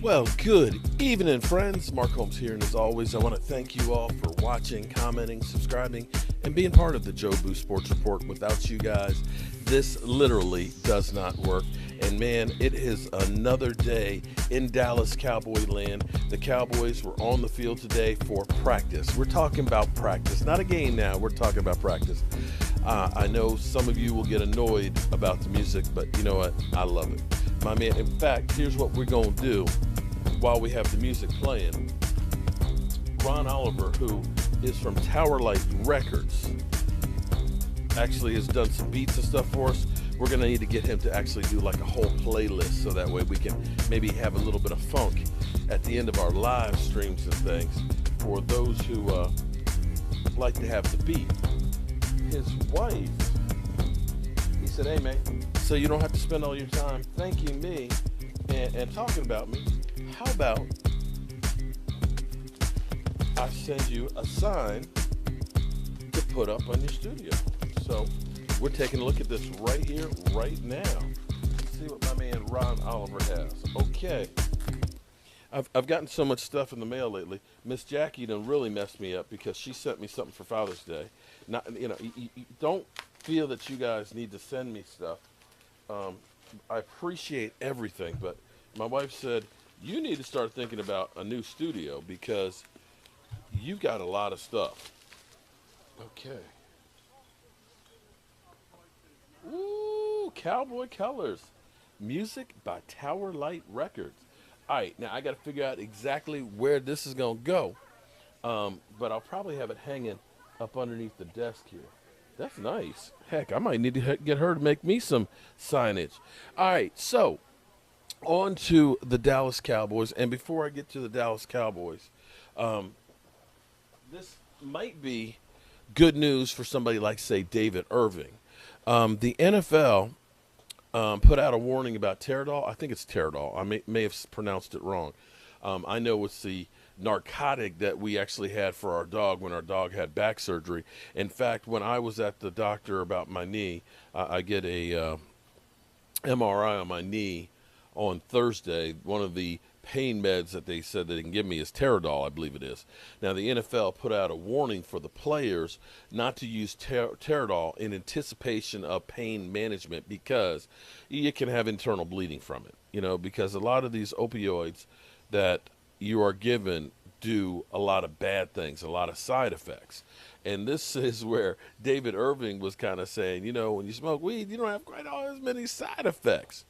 Well, good evening, friends. Mark Holmes here, and as always, I want to thank you all for watching, commenting, subscribing, and being part of the Joe Boo Sports Report. Without you guys, this literally does not work. And man, it is another day in Dallas Cowboy land. The Cowboys were on the field today for practice. We're talking about practice, not a game now. We're talking about practice. I know some of you will get annoyed about the music, but you know what? I love it. My man, in fact, here's what we're going to do while we have the music playing. Ron Oliver, who is from Tower Light Records, actually has done some beats and stuff for us. We're going to need to get him to actually do like a whole playlist so that way we can maybe have a little bit of funk at the end of our live streams and things for those who like to have the beat. His wife, he said, hey man, so you don't have to spend all your time thanking me and talking about me. How about I send you a sign to put up on your studio? So we're taking a look at this right here, right now. Let's see what my man Ron Oliver has. Okay. I've gotten so much stuff in the mail lately. Miss Jackie done really messed me up because she sent me something for Father's Day. Not, you don't feel that you guys need to send me stuff. I appreciate everything, but my wife said, you need to start thinking about a new studio because you've got a lot of stuff. Okay. Ooh, Cowboy Colors. Music by Tower Light Records. All right, now I got to figure out exactly where this is going to go, but I'll probably have it hanging up underneath the desk here. That's nice. Heck, I might need to get her to make me some signage. All right, so on to the Dallas Cowboys. And before I get to the Dallas Cowboys, this might be good news for somebody like, say, David Irving. The NFL put out a warning about Teradol. I think it's Teradol. I may have pronounced it wrong. I know it's the narcotic that we actually had for our dog when our dog had back surgery. In fact, when I was at the doctor about my knee, I get a MRI on my knee on Thursday. One of the pain meds that they said they can give me is Teradol, I believe it is. Now, the NFL put out a warning for the players not to use Teradol in anticipation of pain management because you can have internal bleeding from it, because a lot of these opioids that you are given do a lot of bad things, a lot of side effects. And this is where David Irving was kind of saying, when you smoke weed, you don't have quite as many side effects.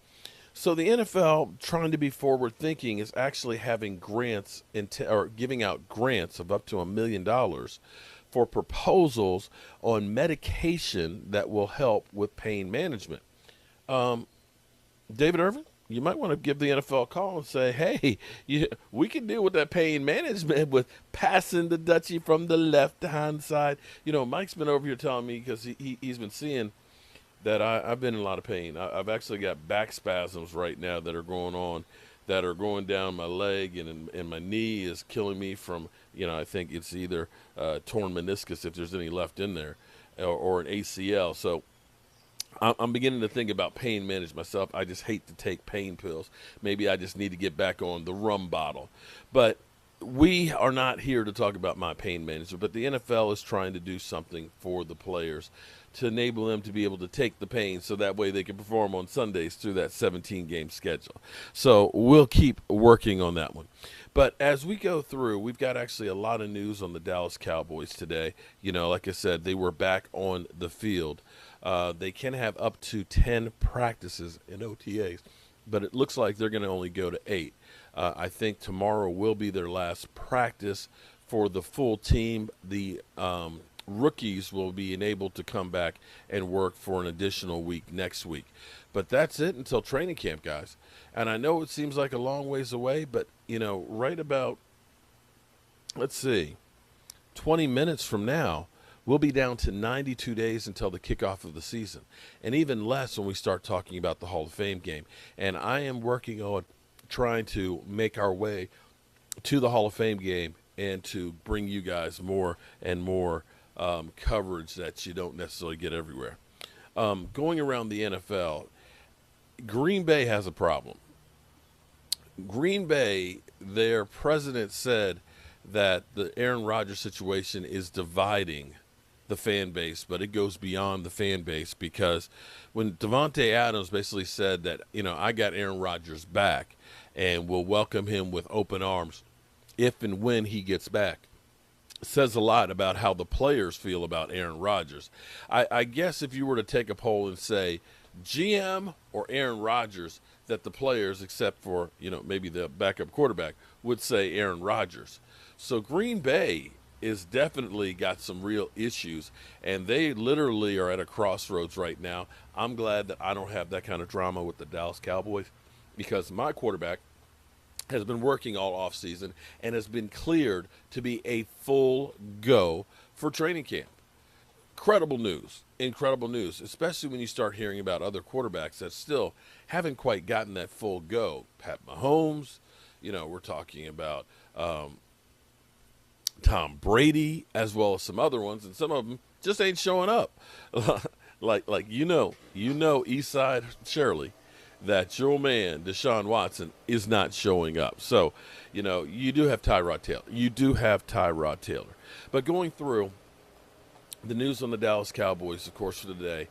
So the NFL, trying to be forward thinking, is actually having grants or giving out grants of up to $1 million for proposals on medication that will help with pain management. David Irving, you might want to give the NFL a call and say, hey, we can deal with that pain management with passing the Dutchie from the left-hand side. Mike's been over here telling me because he's been seeing that I've been in a lot of pain. I've actually got back spasms right now that are going on, that are going down my leg, and my knee is killing me from, I think it's either torn meniscus if there's any left in there, or an ACL. So I'm beginning to think about pain management myself. I just hate to take pain pills. Maybe I just need to get back on the rum bottle. But we are not here to talk about my pain management, but the NFL is trying to do something for the players to enable them to be able to take the pain so that way they can perform on Sundays through that 17-game schedule. So we'll keep working on that one. But as we go through, we've got actually a lot of news on the Dallas Cowboys today. Like I said, they were back on the field. They can have up to 10 practices in OTAs, but it looks like they're going to only go to 8. I think tomorrow will be their last practice for the full team. The rookies will be enabled to come back and work for an additional week next week. But that's it until training camp, guys. And I know it seems like a long ways away, but, right about, 20 minutes from now, we'll be down to 92 days until the kickoff of the season, and even less when we start talking about the Hall of Fame game. And I am working on trying to make our way to the Hall of Fame game and to bring you guys more and more coverage that you don't necessarily get everywhere. Going around the NFL, Green Bay has a problem. Green Bay, their president said that the Aaron Rodgers situation is dividing the fan base, but it goes beyond the fan base because when Devontae Adams basically said that, I got Aaron Rodgers back and will welcome him with open arms if and when he gets back, says a lot about how the players feel about Aaron Rodgers. I guess if you were to take a poll and say GM or Aaron Rodgers, that the players, except for, maybe the backup quarterback, would say Aaron Rodgers. So Green Bay is definitely got some real issues, and they literally are at a crossroads right now. I'm glad that I don't have that kind of drama with the Dallas Cowboys because my quarterback has been working all offseason and has been cleared to be a full go for training camp. Incredible news, especially when you start hearing about other quarterbacks that still haven't quite gotten that full go. Pat Mahomes, we're talking about Tom Brady, as well as some other ones, and some of them just ain't showing up. like Eastside Shirley, that your man Deshaun Watson is not showing up. So, you do have Tyrod Taylor. But going through the news on the Dallas Cowboys, of course, for today,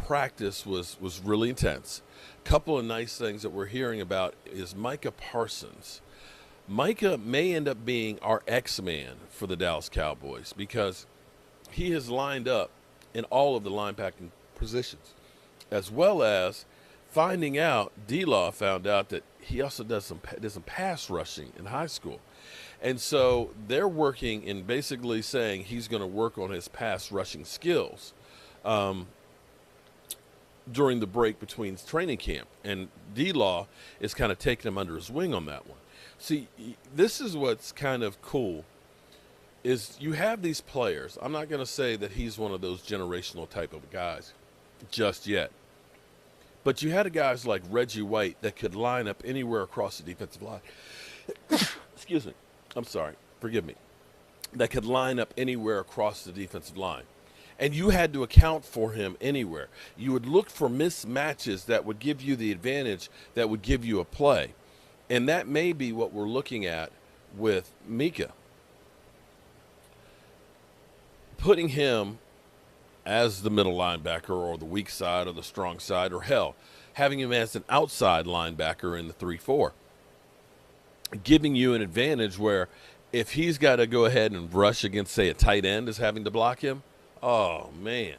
practice was really intense. Couple of nice things that we're hearing about is Micah Parsons. Micah may end up being our X-Man for the Dallas Cowboys because he has lined up in all of the linebacking positions, as well as finding out, D-Law found out that he also does some pass rushing in high school. And so they're working in basically saying he's going to work on his pass rushing skills during the break between training camp. And D-Law is kind of taking him under his wing on that one. See, this is what's kind of cool is you have these players. I'm not going to say that he's one of those generational type of guys just yet. But you had guys like Reggie White that could line up anywhere across the defensive line. Excuse me. I'm sorry. Forgive me. That could line up anywhere across the defensive line. And you had to account for him anywhere. You would look for mismatches that would give you the advantage, that would give you a play. And that may be what we're looking at with Micah. Putting him as the middle linebacker or the weak side or the strong side, or hell, having him as an outside linebacker in the 3-4. Giving you an advantage where if he's got to go ahead and rush against, say, a tight end is having to block him, oh, man.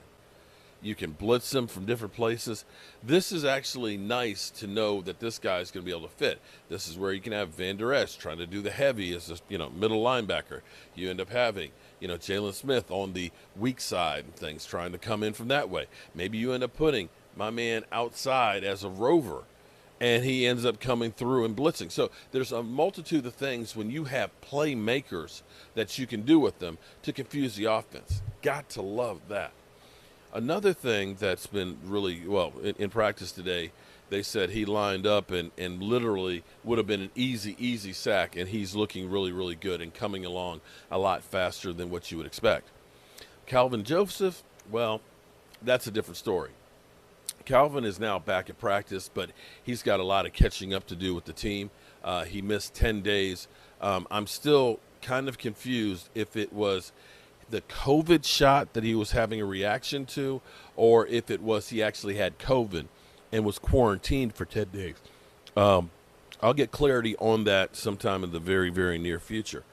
You can blitz him from different places. This is actually nice to know that this guy's going to be able to fit. This is where you can have Van Der Esch trying to do the heavy as a middle linebacker. You end up having Jalen Smith on the weak side and things trying to come in from that way. Maybe you end up putting my man outside as a rover, and he ends up coming through and blitzing. So there's a multitude of things when you have playmakers that you can do with them to confuse the offense. Got to love that. Another thing that's been really, in practice today, they said he lined up and literally would have been an easy sack, and he's looking really, really good and coming along a lot faster than what you would expect. Calvin Joseph, that's a different story. Calvin is now back at practice, but he's got a lot of catching up to do with the team. He missed 10 days. I'm still kind of confused if it was the COVID shot that he was having a reaction to, or if it was he actually had COVID and was quarantined for 10 days. I'll get clarity on that sometime in the very, very near future.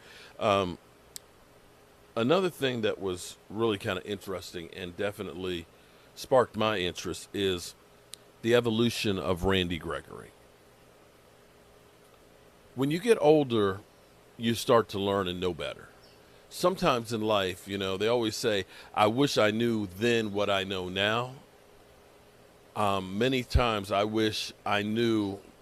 Another thing that was really kind of interesting and definitely sparked my interest is the evolution of Randy Gregory. When you get older, you start to learn and know better. Sometimes in life, they always say, I wish I knew then what I know now. Many times I wish I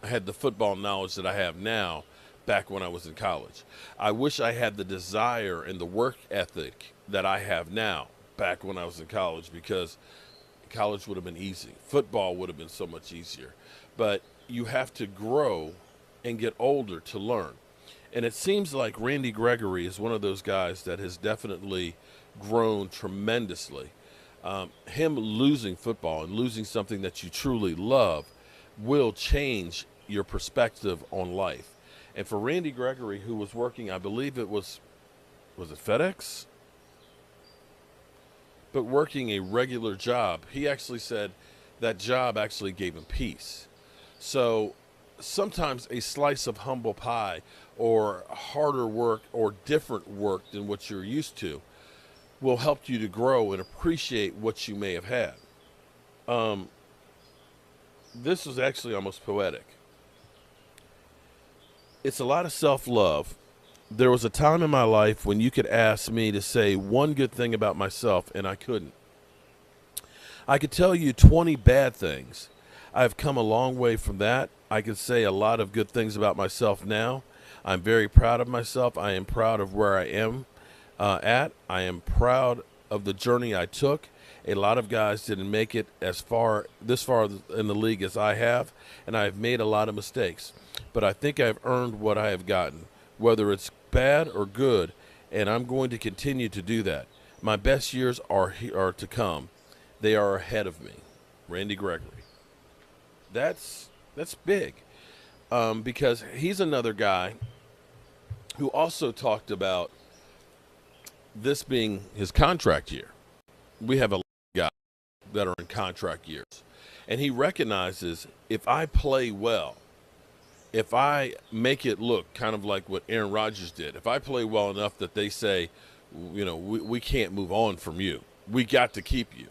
had the football knowledge that I have now back when I was in college. I wish I had the desire and the work ethic that I have now back when I was in college, because college would have been easy. Football would have been so much easier. But you have to grow and get older to learn. And it seems like Randy Gregory is one of those guys that has definitely grown tremendously. Him losing football and losing something that you truly love will change your perspective on life. And for Randy Gregory, who was working, I believe it was it FedEx? But working a regular job, he actually said that job actually gave him peace. So sometimes a slice of humble pie or harder work or different work than what you're used to will help you to grow and appreciate what you may have had. This was actually almost poetic. It's a lot of self-love. There was a time in my life when you could ask me to say one good thing about myself, and I couldn't. I could tell you 20 bad things. I've come a long way from that. I could say a lot of good things about myself now. I'm very proud of myself. I am proud of where I am at. I am proud of the journey I took. A lot of guys didn't make it this far in the league as I have, and I've made a lot of mistakes. But I think I've earned what I have gotten, whether it's bad or good, and I'm going to continue to do that. My best years are to come. They are ahead of me. Randy Gregory. That's big, because he's another guy who also talked about this being his contract year. We have a lot of guys that are in contract years, and he recognizes if I play well, if I make it look kind of like what Aaron Rodgers did, if I play well enough that they say, we can't move on from you, we got to keep you,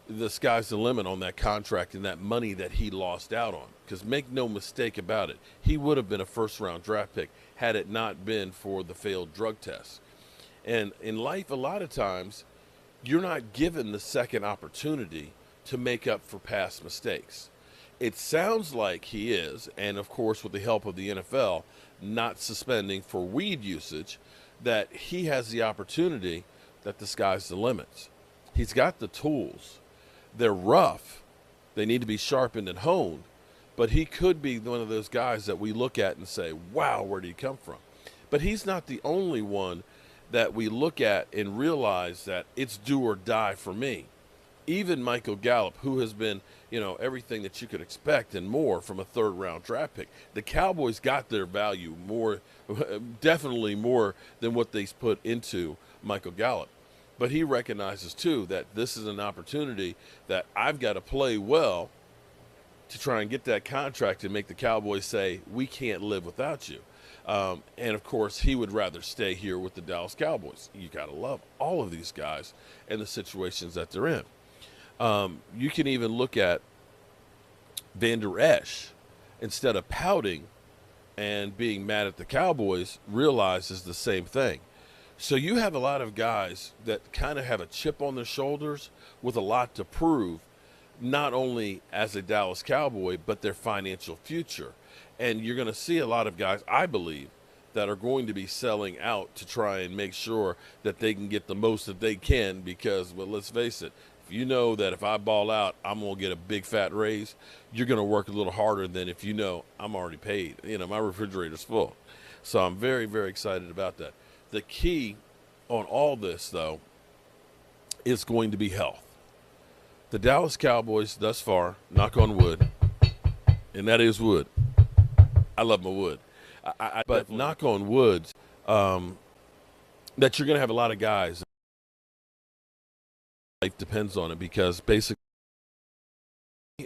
the sky's the limit on that contract and that money that he lost out on. Because make no mistake about it, he would have been a first-round draft pick had it not been for the failed drug test. And in life, a lot of times, you're not given the second opportunity to make up for past mistakes. It sounds like he is, and of course with the help of the NFL, not suspending for weed usage, that he has the opportunity that the sky's the limit. He's got the tools. They're rough. They need to be sharpened and honed. But he could be one of those guys that we look at and say, wow, where did he come from? But he's not the only one that we look at and realize that it's do or die for me. Even Michael Gallup, who has been, everything that you could expect and more from a third-round draft pick. The Cowboys got their value more, definitely more than what they put into Michael Gallup. But he recognizes, too, that this is an opportunity that I've got to play well to try and get that contract and make the Cowboys say, we can't live without you. And, of course, he would rather stay here with the Dallas Cowboys. You got to love all of these guys and the situations that they're in. You can even look at Van Der Esch. Instead of pouting and being mad at the Cowboys, realizes the same thing. So you have a lot of guys that kind of have a chip on their shoulders with a lot to prove, not only as a Dallas Cowboy, but their financial future. And you're going to see a lot of guys, I believe, that are going to be selling out to try and make sure that they can get the most that they can because, well, let's face it, if you know that if I ball out, I'm going to get a big fat raise, you're going to work a little harder than if you know I'm already paid. My refrigerator's full. So I'm very, very excited about that. The key on all this, though, is going to be health. The Dallas Cowboys thus far, knock on wood, and that is wood. I love my wood. But knock on wood, that you're going to have a lot of guys. Life depends on it because basically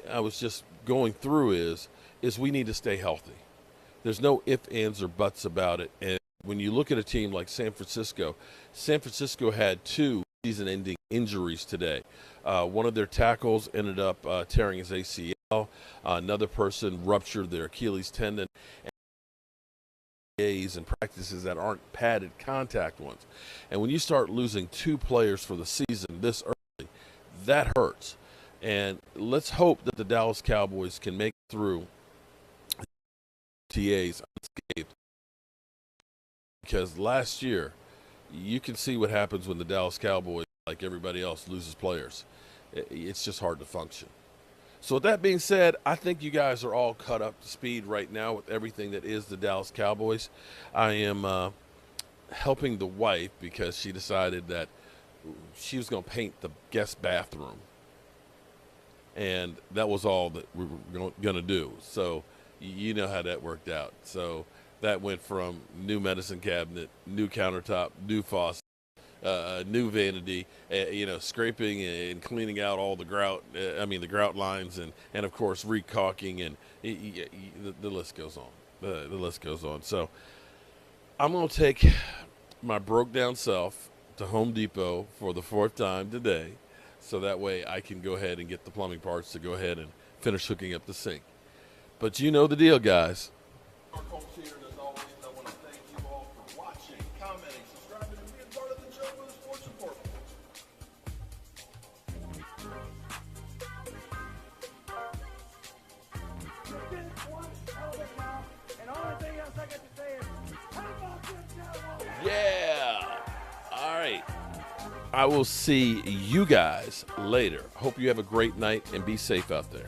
I was just going through is we need to stay healthy. There's no ifs, ands, or buts about it. And when you look at a team like San Francisco had 2 season-ending injuries today. One of their tackles ended up tearing his ACL. Another person ruptured their Achilles tendon. And practices that aren't padded contact ones. And when you start losing 2 players for the season this early, that hurts. And let's hope that the Dallas Cowboys can make it through TAs unscathed. Because last year, you can see what happens when the Dallas Cowboys, like everybody else, loses players. It's just hard to function. So with that being said, I think you guys are all caught up to speed right now with everything that is the Dallas Cowboys. I am helping the wife because she decided that she was going to paint the guest bathroom. And that was all that we were going to do. So you know how that worked out. So that went from new medicine cabinet, new countertop, new faucet, new vanity, scraping and cleaning out all the grout. The grout lines, and of course recaulking, and the list goes on. The list goes on. So I'm gonna take my broke down self to Home Depot for the 4th time today, so that way I can go ahead and get the plumbing parts to go ahead and finish hooking up the sink. But you know the deal, guys. As always, I want to thank you all for watching, commenting, subscribing, and being part of the show for the Sports Report. And the only thing else I got to say is, how about them Cowboys? Yeah. All right. I will see you guys later. Hope you have a great night and be safe out there.